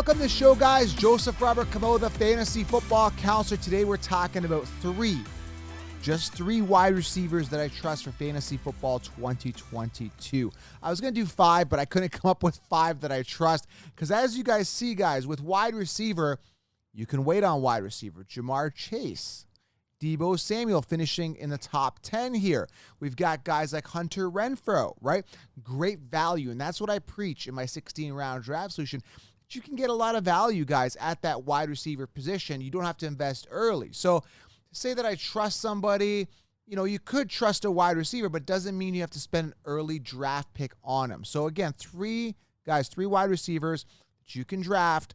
Welcome to the show, guys. Joseph Robert Camo, the fantasy football counselor. Today we're talking about just three wide receivers that I trust for fantasy football 2022. I was going to do 5, but I couldn't come up with 5 that I trust because as you guys see, guys, with wide receiver, you can wait on wide receiver. Jamar Chase, Deebo Samuel finishing in the top 10 here. We've got guys like Hunter Renfrow, right? Great value, and that's what I preach in my 16-round draft solution. You can get a lot of value, guys, at that wide receiver position. You don't have to invest early. So to say that I trust somebody, you could trust a wide receiver, but doesn't mean you have to spend an early draft pick on him. So again, three wide receivers that you can draft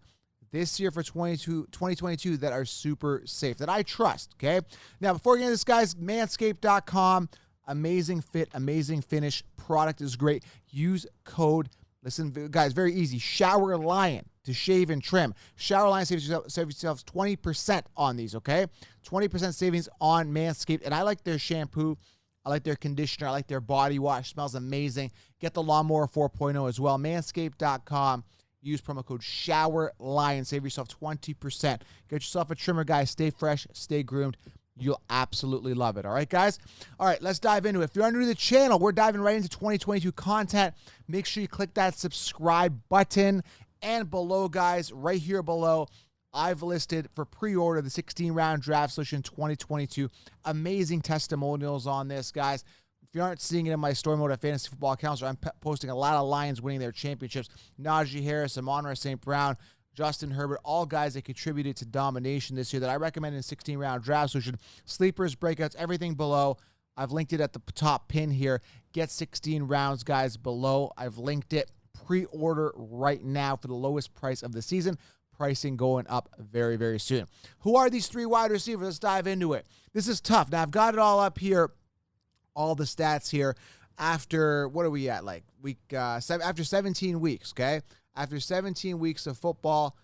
this year for 2022 that are super safe, that I trust, okay? Now, before we get into this, guys, manscaped.com, amazing fit, amazing finish. Product is great. Use code, listen, guys, very easy, Shower Lion to shave and trim. Shower Lion saves yourself 20% on these, okay? 20% savings on Manscaped. And I like their shampoo. I like their conditioner. I like their body wash. Smells amazing. Get the Lawnmower 4.0 as well. Manscaped.com. Use promo code Shower Lion. Save yourself 20%. Get yourself a trimmer, guys. Stay fresh. Stay groomed. You'll absolutely love it. All right, guys? All right, let's dive into it. If you're new to the channel, we're diving right into 2022 content. Make sure you click that subscribe button. And below, guys, right here below, I've listed for pre-order the 16-round draft solution 2022. Amazing testimonials on this, guys. If you aren't seeing it in my story mode at Fantasy Football Counselor, I'm posting a lot of Lions winning their championships. Najee Harris, Amon-Ra St. Brown, Justin Herbert, all guys that contributed to domination this year that I recommend in 16-round draft solution. Sleepers, breakouts, everything below. I've linked it at the top pin here. Get 16 rounds, guys, below. I've linked it. Pre-order right now for the lowest price of the season. Pricing going up very, very soon. Who are these three wide receivers? Let's dive into it. This is tough. Now, I've got it all up here, all the stats here. After, what are we at? Like after 17 weeks, okay? After 17 weeks of football,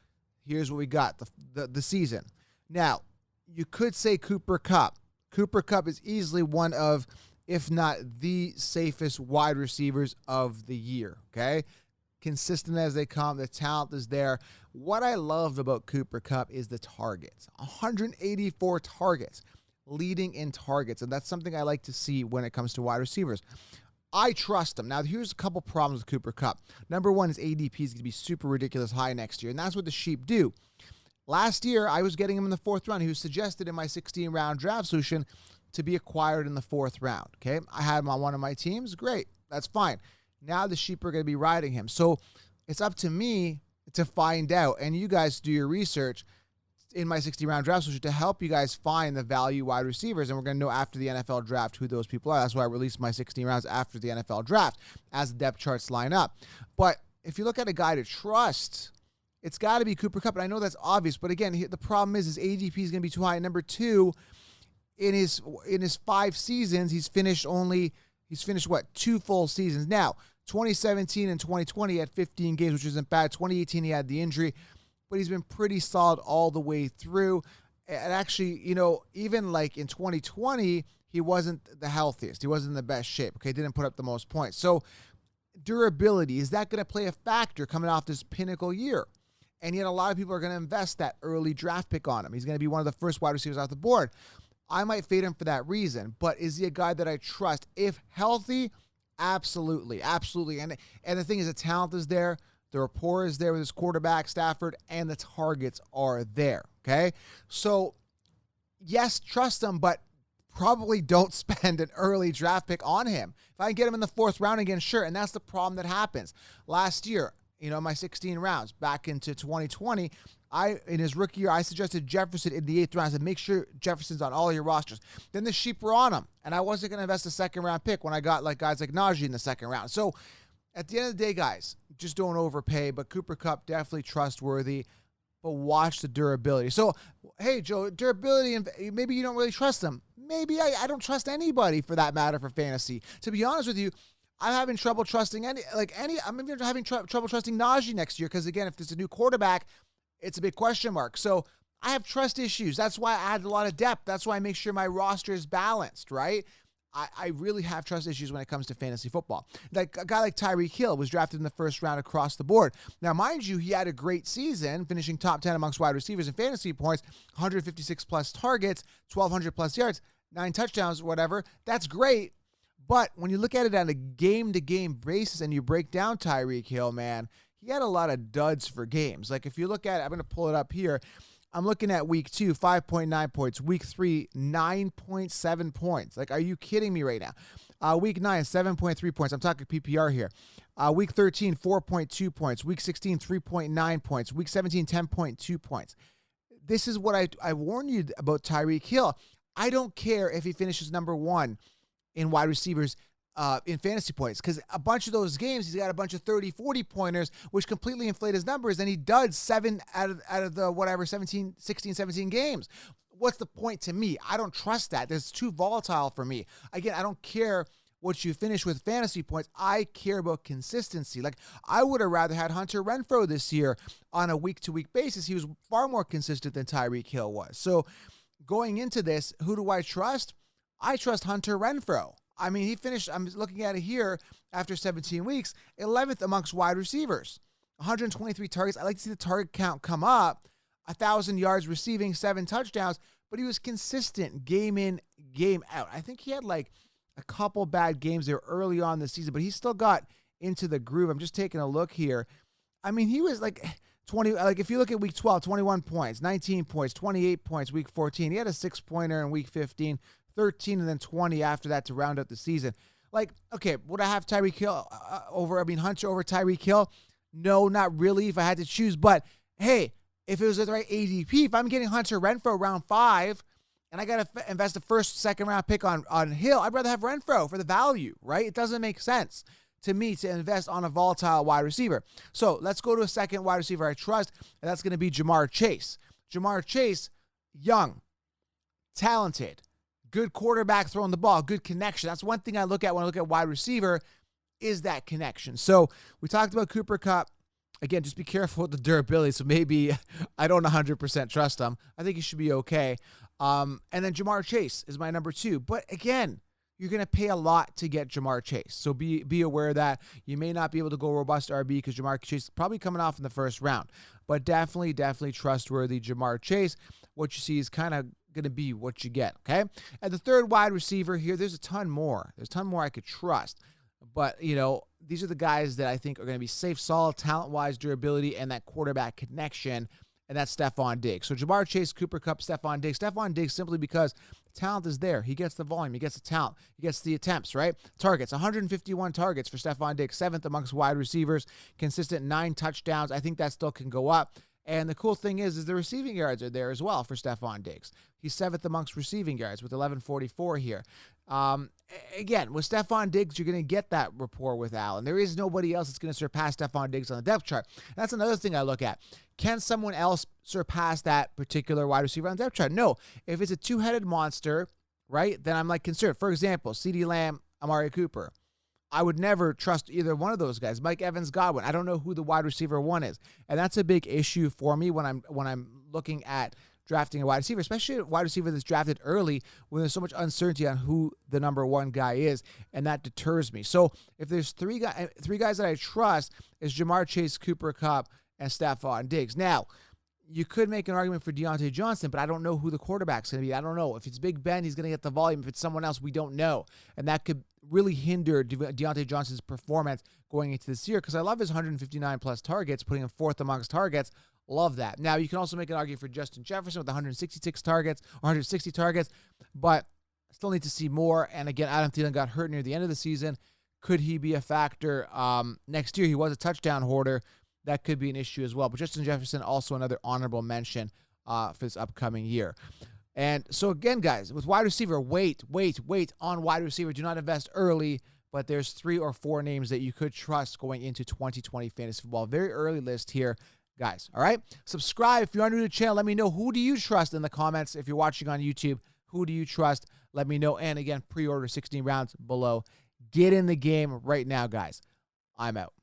here's what we got, the season. Now, you could say Cooper Kupp. Cooper Kupp is easily one of, if not the safest wide receivers of the year, okay? Consistent as they come. The talent is there. What I loved about Cooper Kupp is the targets. 184 targets, leading in targets, and that's something I like to see when it comes to wide receivers. I trust him. Now, here's a couple problems with Cooper Kupp. Number one, his ADP is going to be super ridiculous high next year, and that's what the sheep do. Last year, I was getting him in the 4th round. He was suggested in my 16-round draft solution to be acquired in the 4th round, okay? I had him on one of my teams. Great. That's fine. Now the sheep are going to be riding him. So it's up to me to find out, and you guys do your research in my 60-round draft solution to help you guys find the value wide receivers, and we're going to know after the NFL draft who those people are. That's why I released my 16 rounds after the NFL draft as the depth charts line up. But if you look at a guy to trust, it's got to be Cooper Kupp, and I know that's obvious, but again, the problem is his ADP is going to be too high. Number two, in his 5 seasons, he's finished what, 2 full seasons. Now, 2017 and 2020 he had 15 games, which isn't bad. 2018 he had the injury, but he's been pretty solid all the way through. And actually, even like in 2020, he wasn't the healthiest. He wasn't in the best shape. Okay, didn't put up the most points. So durability, is that going to play a factor coming off this pinnacle year? And yet a lot of people are going to invest that early draft pick on him. He's going to be one of the first wide receivers off the board. I might fade him for that reason, but is he a guy that I trust? If healthy, absolutely, absolutely. And the thing is, the talent is there, the rapport is there with his quarterback, Stafford, and the targets are there, okay? So, yes, trust him, but probably don't spend an early draft pick on him. If I can get him in the 4th round again, sure, and that's the problem that happens. Last year, my 16 rounds, back into 2020, in his rookie year, I suggested Jefferson in the 8th round. I said, make sure Jefferson's on all your rosters. Then the sheep were on him, and I wasn't going to invest a 2nd-round pick when I got guys like Najee in the 2nd round. So at the end of the day, guys, just don't overpay. But Cooper Kupp, definitely trustworthy, but watch the durability. So, hey, Joe, durability, and maybe you don't really trust him. Maybe I don't trust anybody for that matter for fantasy. To be honest with you, I'm having trouble trusting I'm even having trouble trusting Najee next year because, again, if there's a new quarterback, it's a big question mark. So I have trust issues. That's why I add a lot of depth. That's why I make sure my roster is balanced, right? I really have trust issues when it comes to fantasy football. Like a guy like Tyreek Hill was drafted in the first round across the board. Now, mind you, he had a great season, finishing top 10 amongst wide receivers in fantasy points, 156 plus targets, 1,200 plus yards, 9 touchdowns, whatever. That's great. But when you look at it on a game-to-game basis and you break down Tyreek Hill, man, he had a lot of duds for games. Like if you look at it, I'm going to pull it up here. I'm looking at week 2, 5.9 points. Week 3, 9.7 points. Like, are you kidding me right now? Week 9, 7.3 points. I'm talking PPR here. Week 13, 4.2 points. Week 16, 3.9 points. Week 17, 10.2 points. This is what I warned you about Tyreek Hill. I don't care if he finishes number 1 in wide receivers in fantasy points, because a bunch of those games, he's got a bunch of 30, 40 pointers, which completely inflate his numbers, and he duds 7 out of the whatever, 16, 17 games. What's the point to me? I don't trust that. That's too volatile for me. Again, I don't care what you finish with fantasy points. I care about consistency. Like, I would have rather had Hunter Renfrow this year on a week-to-week basis. He was far more consistent than Tyreek Hill was. So going into this, who do I trust? I trust Hunter Renfrow. I mean, he finished, I'm looking at it here, after 17 weeks, 11th amongst wide receivers. 123 targets. I like to see the target count come up. 1,000 yards receiving, 7 touchdowns. But he was consistent game in, game out. I think he had like a couple bad games there early on this season, but he still got into the groove. I'm just taking a look here. I mean, he was like 20, like if you look at week 12, 21 points, 19 points, 28 points, week 14. He had a 6-pointer in week 15. 13 and then 20 after that to round out the season. Like, okay, would I have Tyreek Hill Hunter over Tyreek Hill? No, not really if I had to choose. But, hey, if it was the right ADP, if I'm getting Hunter Renfrow round 5 and I got to invest a first, second round pick on Hill, I'd rather have Renfrow for the value, right? It doesn't make sense to me to invest on a volatile wide receiver. So let's go to a second wide receiver I trust, and that's going to be Jamar Chase. Jamar Chase, young, talented, good quarterback throwing the ball, good connection. That's one thing I look at when I look at wide receiver, is that connection. So we talked about Cooper Kupp. Again, just be careful with the durability. So maybe I don't 100% trust him. I think he should be okay. And then Jamar Chase is my number 2. But again, you're going to pay a lot to get Jamar Chase. So be aware that you may not be able to go robust RB because Jamar Chase is probably coming off in the first round. But definitely trustworthy Jamar Chase. What you see is kind of going to be what you get, okay? And the third wide receiver here, there's a ton more. There's a ton more I could trust. But, you know, these are the guys that I think are going to be safe, solid, talent-wise, durability, and that quarterback connection, and that's Stephon Diggs. So Jamar Chase, Cooper Kupp, Stephon Diggs. Stephon Diggs simply because talent is there. He gets the volume. He gets the talent. He gets the attempts, right? Targets, 151 targets for Stephon Diggs, 7th amongst wide receivers, consistent 9 touchdowns. I think that still can go up. And the cool thing is the receiving yards are there as well for Stephon Diggs. He's 7th amongst receiving yards with 1144 here. Again, with Stephon Diggs, you're going to get that rapport with Allen. There is nobody else that's going to surpass Stephon Diggs on the depth chart. That's another thing I look at. Can someone else surpass that particular wide receiver on the depth chart? No. If it's a two-headed monster, right, then I'm like concerned. For example, CeeDee Lamb, Amari Cooper. I would never trust either one of those guys. Mike Evans, Godwin. I don't know who the wide receiver 1 is. And that's a big issue for me when I'm looking at drafting a wide receiver, especially a wide receiver that's drafted early when there's so much uncertainty on who the number 1 guy is, and that deters me. So if there's three guys that I trust, is Jamar Chase, Cooper Kupp, and Stephon Diggs. Now, you could make an argument for Deontay Johnson, but I don't know who the quarterback's going to be. I don't know. If it's Big Ben, he's going to get the volume. If it's someone else, we don't know. And that could really hinder Deontay Johnson's performance going into this year, because I love his 159-plus targets, putting him 4th amongst targets. Love that. Now, you can also make an argument for Justin Jefferson with 166 targets, or 160 targets, but still need to see more. And again, Adam Thielen got hurt near the end of the season. Could he be a factor next year? He was a touchdown hoarder. That could be an issue as well. But Justin Jefferson, also another honorable mention for this upcoming year. And so again, guys, with wide receiver, wait on wide receiver. Do not invest early, but there's 3 or 4 names that you could trust going into 2020 fantasy football. Very early list here, guys. All right? Subscribe. If you are new to the channel, let me know, who do you trust in the comments. If you're watching on YouTube, who do you trust? Let me know. And again, pre-order 16 rounds below. Get in the game right now, guys. I'm out.